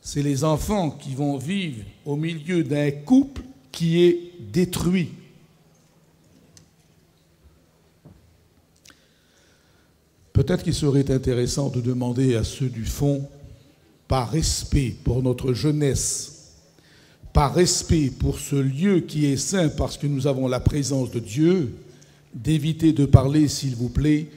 c'est les enfants qui vont vivre au milieu d'un couple qui est détruit. Peut-être qu'il serait intéressant de demander à ceux du fond, par respect pour notre jeunesse, par respect pour ce lieu qui est saint parce que nous avons la présence de Dieu, d'éviter de parler, s'il vous plaît,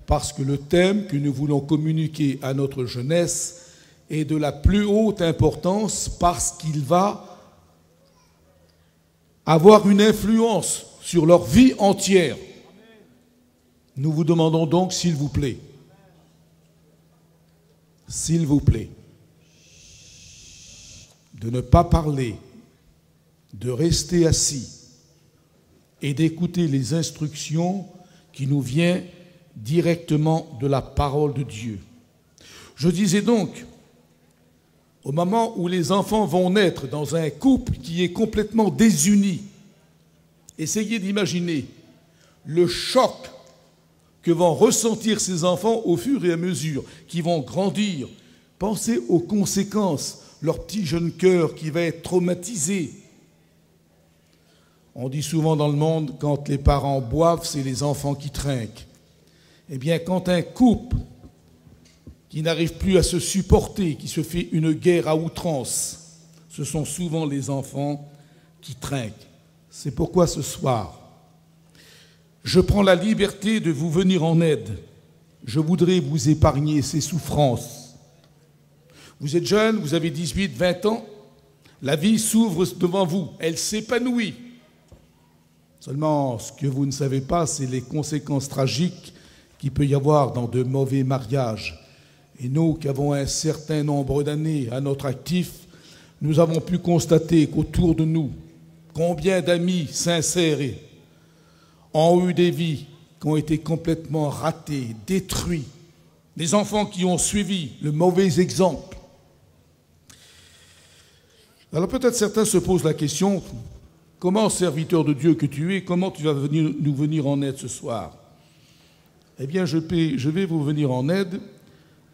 parce que le thème que nous voulons communiquer à notre jeunesse est de la plus haute importance parce qu'il va avoir une influence sur leur vie entière. Nous vous demandons donc, s'il vous plaît, de ne pas parler, de rester assis et d'écouter les instructions qui nous viennent directement de la parole de Dieu. Je disais donc, au moment où les enfants vont naître dans un couple qui est complètement désuni, essayez d'imaginer le choc que vont ressentir ces enfants au fur et à mesure qu'ils vont grandir. Pensez aux conséquences, leur petit jeune cœur qui va être traumatisé. On dit souvent dans le monde, quand les parents boivent, c'est les enfants qui trinquent. Eh bien, quand un couple qui n'arrive plus à se supporter, qui se fait une guerre à outrance, ce sont souvent les enfants qui trinquent. C'est pourquoi ce soir, je prends la liberté de vous venir en aide. Je voudrais vous épargner ces souffrances. Vous êtes jeune, vous avez 18, 20 ans, la vie s'ouvre devant vous, elle s'épanouit. Seulement, ce que vous ne savez pas, c'est les conséquences tragiques qu'il peut y avoir dans de mauvais mariages. Et nous, qui avons un certain nombre d'années à notre actif, nous avons pu constater qu'autour de nous, combien d'amis sincères ont eu des vies qui ont été complètement ratées, détruites, des enfants qui ont suivi le mauvais exemple. Alors peut-être certains se posent la question, comment, serviteur de Dieu que tu es, comment tu vas nous venir en aide ce soir? Eh bien, je vais vous venir en aide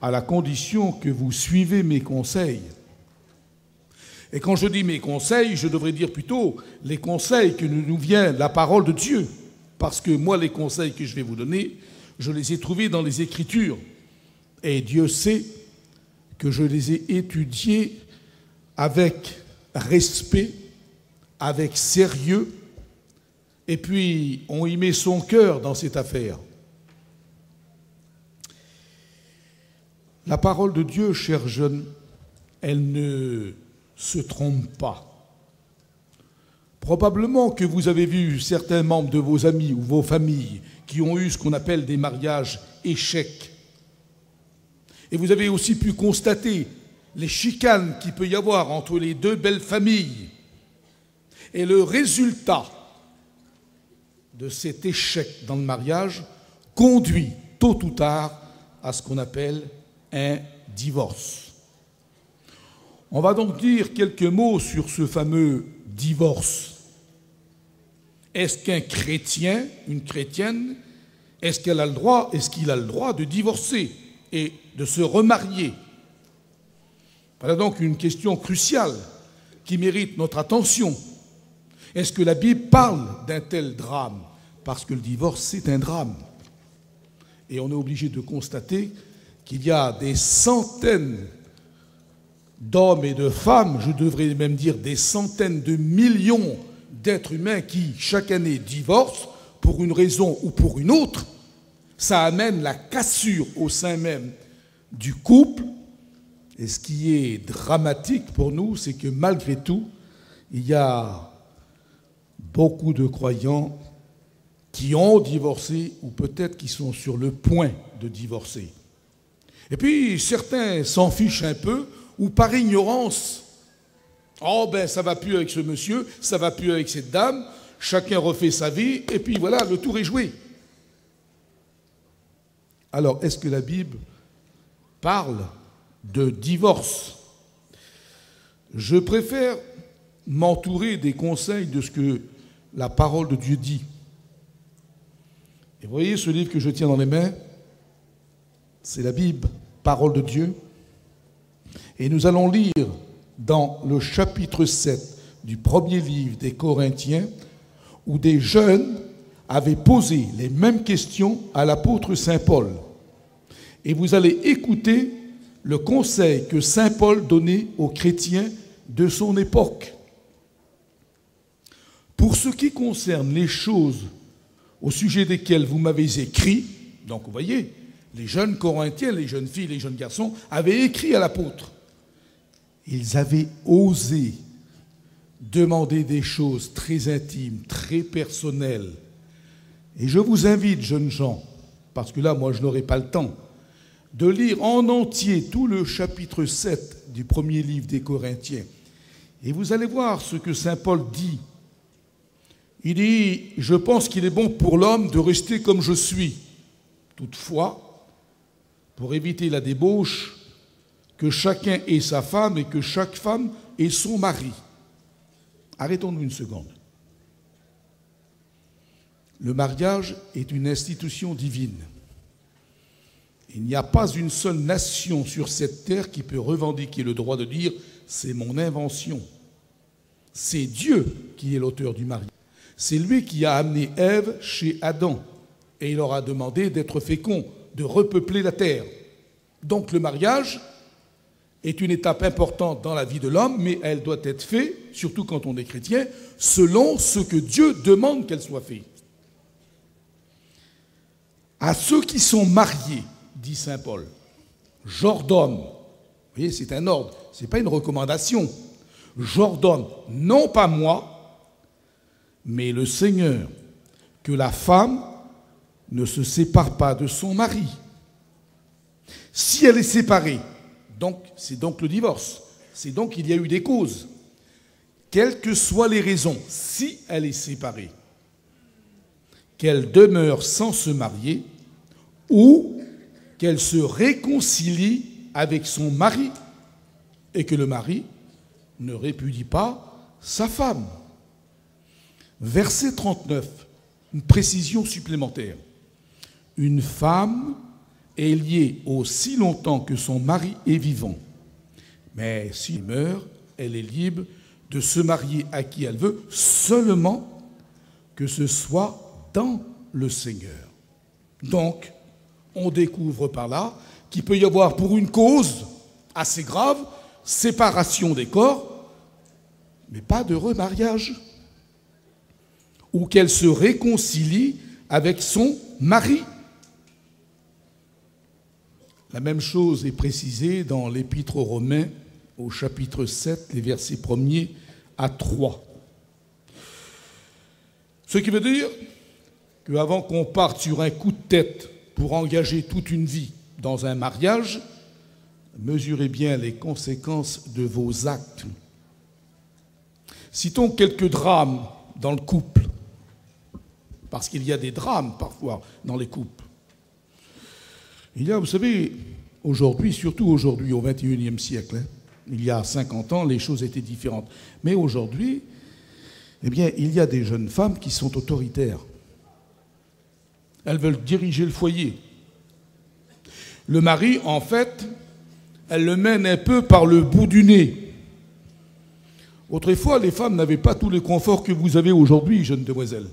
à la condition que vous suivez mes conseils. Et quand je dis mes conseils, je devrais dire plutôt les conseils que nous vient la parole de Dieu. Parce que moi, les conseils que je vais vous donner, je les ai trouvés dans les Écritures. Et Dieu sait que je les ai étudiés avec respect, avec sérieux, et puis on y met son cœur dans cette affaire. La parole de Dieu, chers jeunes, elle ne se trompe pas. Probablement que vous avez vu certains membres de vos amis ou vos familles qui ont eu ce qu'on appelle des mariages échecs. Et vous avez aussi pu constater les chicanes qu'il peut y avoir entre les deux belles familles. Et le résultat de cet échec dans le mariage conduit tôt ou tard à ce qu'on appelle un divorce. On va donc dire quelques mots sur ce fameux divorce. Est-ce qu'un chrétien, une chrétienne, est-ce qu'il a le droit de divorcer et de se remarier? Voilà donc une question cruciale qui mérite notre attention. Est-ce que la Bible parle d'un tel drame? Parce que le divorce, c'est un drame. Et on est obligé de constater qu'il y a des centaines d'hommes et de femmes, je devrais même dire des centaines de millions d'êtres humains qui, chaque année, divorcent pour une raison ou pour une autre. Ça amène la cassure au sein même du couple. Et ce qui est dramatique pour nous, c'est que malgré tout, il y a beaucoup de croyants qui ont divorcé ou peut-être qui sont sur le point de divorcer. Et puis, certains s'en fichent un peu ou par ignorance. Oh ben, ça va plus avec ce monsieur, ça va plus avec cette dame, chacun refait sa vie et puis voilà, le tour est joué. Alors, est-ce que la Bible parle de divorce? Je préfère m'entourer des conseils de ce que la parole de Dieu dit. Et vous voyez ce livre que je tiens dans les mains, c'est la Bible, parole de Dieu. Et nous allons lire dans le chapitre 7 du premier livre des Corinthiens, où des jeunes avaient posé les mêmes questions à l'apôtre Saint Paul. Et vous allez écouter le conseil que Saint Paul donnait aux chrétiens de son époque. Pour ce qui concerne les choses au sujet desquelles vous m'avez écrit, donc vous voyez, les jeunes Corinthiens, les jeunes filles, les jeunes garçons avaient écrit à l'apôtre. Ils avaient osé demander des choses très intimes, très personnelles. Et je vous invite, jeunes gens, parce que là, moi, je n'aurai pas le temps, de lire en entier tout le chapitre 7 du premier livre des Corinthiens. Et vous allez voir ce que Saint Paul dit. Il dit, je pense qu'il est bon pour l'homme de rester comme je suis. Toutefois, pour éviter la débauche, que chacun ait sa femme et que chaque femme ait son mari. Arrêtons-nous une seconde. Le mariage est une institution divine. Il n'y a pas une seule nation sur cette terre qui peut revendiquer le droit de dire « c'est mon invention ». C'est Dieu qui est l'auteur du mariage. C'est lui qui a amené Ève chez Adam et il leur a demandé d'être féconds, de repeupler la terre. Donc le mariage est une étape importante dans la vie de l'homme, mais elle doit être faite, surtout quand on est chrétien, selon ce que Dieu demande qu'elle soit faite. À ceux qui sont mariés, dit saint Paul, j'ordonne, vous voyez, c'est un ordre, ce n'est pas une recommandation, j'ordonne, non pas moi, mais le Seigneur, que la femme ne se sépare pas de son mari. Si elle est séparée, c'est donc le divorce, c'est donc qu'il y a eu des causes, quelles que soient les raisons, si elle est séparée, qu'elle demeure sans se marier ou qu'elle se réconcilie avec son mari et que le mari ne répudie pas sa femme. Verset 39, une précision supplémentaire. Une femme est liée aussi longtemps que son mari est vivant. Mais s'il meurt, elle est libre de se marier à qui elle veut, seulement que ce soit dans le Seigneur. Donc, on découvre par là qu'il peut y avoir pour une cause assez grave, séparation des corps, mais pas de remariage, ou qu'elle se réconcilie avec son mari. La même chose est précisée dans l'Épître aux Romains, au chapitre 7, les versets 1er à 3. Ce qui veut dire qu'avant qu'on parte sur un coup de tête pour engager toute une vie dans un mariage, mesurez bien les conséquences de vos actes. Citons quelques drames dans le couple, parce qu'il y a des drames parfois dans les couples. Il y a, vous savez, aujourd'hui, surtout aujourd'hui, au XXIe siècle, il y a 50 ans, les choses étaient différentes. Mais aujourd'hui, eh bien, il y a des jeunes femmes qui sont autoritaires. Elles veulent diriger le foyer. Le mari, en fait, elle le mène un peu par le bout du nez. Autrefois, les femmes n'avaient pas tous les conforts que vous avez aujourd'hui, jeunes demoiselles.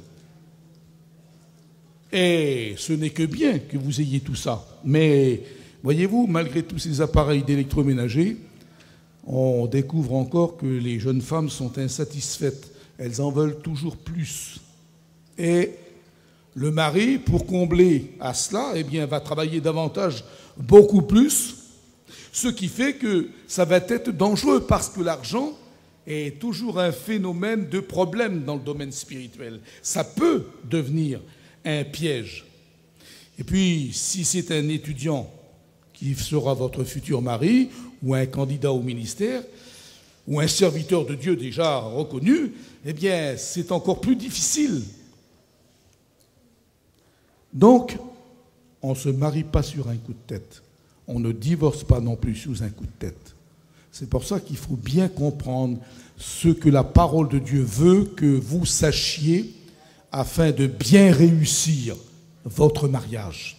Et ce n'est que bien que vous ayez tout ça. Mais, voyez-vous, malgré tous ces appareils d'électroménager, on découvre encore que les jeunes femmes sont insatisfaites. Elles en veulent toujours plus. Et le mari, pour combler à cela, eh bien, va travailler davantage, beaucoup plus, ce qui fait que ça va être dangereux parce que l'argent est toujours un phénomène de problème dans le domaine spirituel. Ça peut devenir un piège. Et puis, si c'est un étudiant qui sera votre futur mari, ou un candidat au ministère, ou un serviteur de Dieu déjà reconnu, eh bien, c'est encore plus difficile. Donc, on ne se marie pas sur un coup de tête. On ne divorce pas non plus sous un coup de tête. C'est pour ça qu'il faut bien comprendre ce que la parole de Dieu veut que vous sachiez afin de bien réussir votre mariage.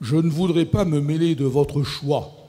Je ne voudrais pas me mêler de votre choix.